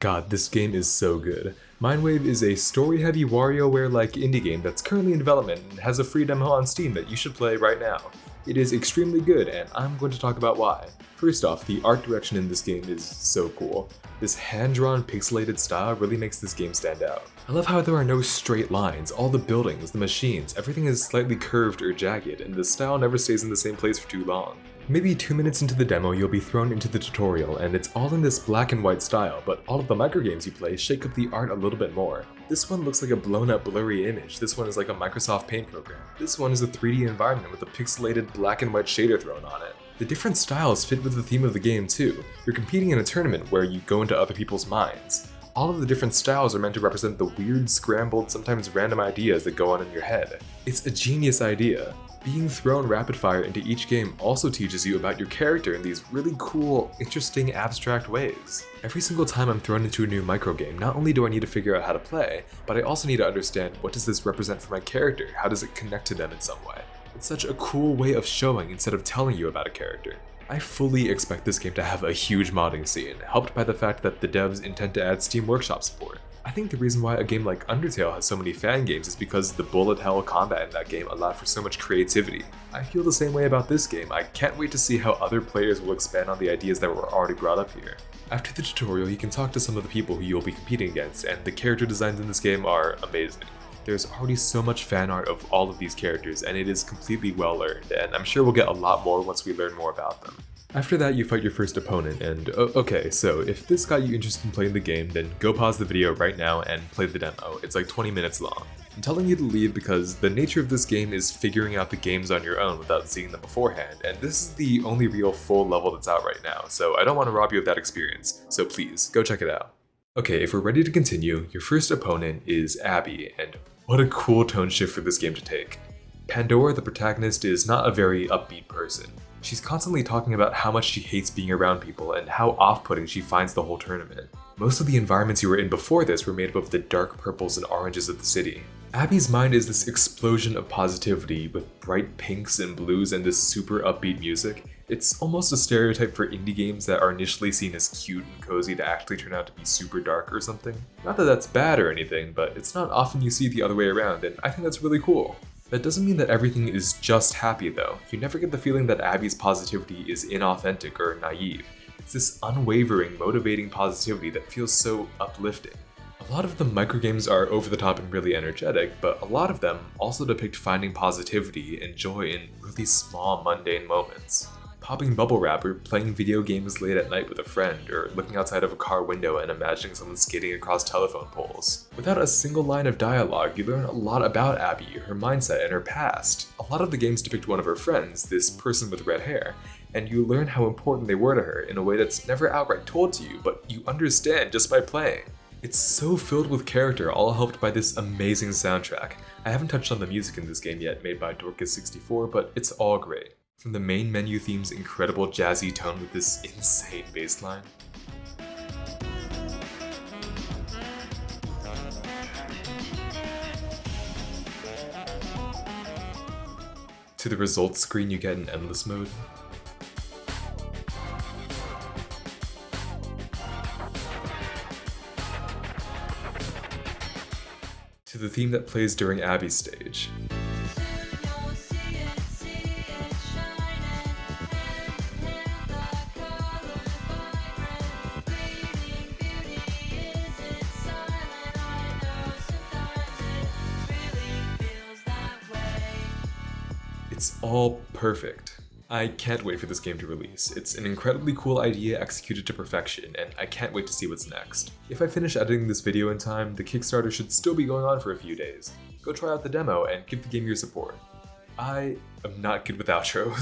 God, this game is so good. Mindwave is a story-heavy WarioWare-like indie game that's currently in development and has a free demo on Steam that you should play right now. It is extremely good, and I'm going to talk about why. First off, the art direction in this game is so cool. This hand-drawn pixelated style really makes this game stand out. I love how there are no straight lines, all the buildings, the machines, everything is slightly curved or jagged, and the style never stays in the same place for too long. Maybe 2 minutes into the demo, you'll be thrown into the tutorial, and it's all in this black and white style, but all of the microgames you play shake up the art a little bit more. This one looks like a blown up blurry image, this one is like a Microsoft Paint program. This one is a 3D environment with a pixelated black and white shader thrown on it. The different styles fit with the theme of the game too. You're competing in a tournament where you go into other people's minds. All of the different styles are meant to represent the weird, scrambled, sometimes random ideas that go on in your head. It's a genius idea. Being thrown rapid fire into each game also teaches you about your character in these really cool, interesting, abstract ways. Every single time I'm thrown into a new microgame, not only do I need to figure out how to play, but I also need to understand what does this represent for my character, how does it connect to them in some way. It's such a cool way of showing instead of telling you about a character. I fully expect this game to have a huge modding scene, helped by the fact that the devs intend to add Steam Workshop support. I think the reason why a game like Undertale has so many fan games is because the bullet hell combat in that game allowed for so much creativity. I feel the same way about this game. I can't wait to see how other players will expand on the ideas that were already brought up here. After the tutorial, you can talk to some of the people who you'll be competing against, and the character designs in this game are amazing. There's already so much fan art of all of these characters, and it is completely well earned, and I'm sure we'll get a lot more once we learn more about them. After that, you fight your first opponent, and okay, so if this got you interested in playing the game, then go pause the video right now and play the demo. It's like 20 minutes long. I'm telling you to leave because the nature of this game is figuring out the games on your own without seeing them beforehand, and this is the only real full level that's out right now, so I don't want to rob you of that experience, so please, go check it out. Okay, if we're ready to continue, your first opponent is Abby, and what a cool tone shift for this game to take. Pandora, the protagonist, is not a very upbeat person. She's constantly talking about how much she hates being around people and how off-putting she finds the whole tournament. Most of the environments you were in before this were made up of the dark purples and oranges of the city. Abby's mind is this explosion of positivity with bright pinks and blues and this super upbeat music. It's almost a stereotype for indie games that are initially seen as cute and cozy to actually turn out to be super dark or something. Not that that's bad or anything, but it's not often you see the other way around, and I think that's really cool. That doesn't mean that everything is just happy though. You never get the feeling that Abby's positivity is inauthentic or naive. It's this unwavering, motivating positivity that feels so uplifting. A lot of the microgames are over the top and really energetic, but a lot of them also depict finding positivity and joy in really small, mundane moments. Popping bubble wrap or playing video games late at night with a friend, or looking outside of a car window and imagining someone skating across telephone poles. Without a single line of dialogue, you learn a lot about Abby, her mindset, and her past. A lot of the games depict one of her friends, this person with red hair, and you learn how important they were to her in a way that's never outright told to you, but you understand just by playing. It's so filled with character, all helped by this amazing soundtrack. I haven't touched on the music in this game yet, made by Dorcas64, but it's all great. From the main menu theme's incredible jazzy tone with this insane bass line, to the results screen you get in endless mode, to the theme that plays during Abby's stage. It's all perfect. I can't wait for this game to release. It's an incredibly cool idea executed to perfection, and I can't wait to see what's next. If I finish editing this video in time, the Kickstarter should still be going on for a few days. Go try out the demo and give the game your support. I am not good with outros.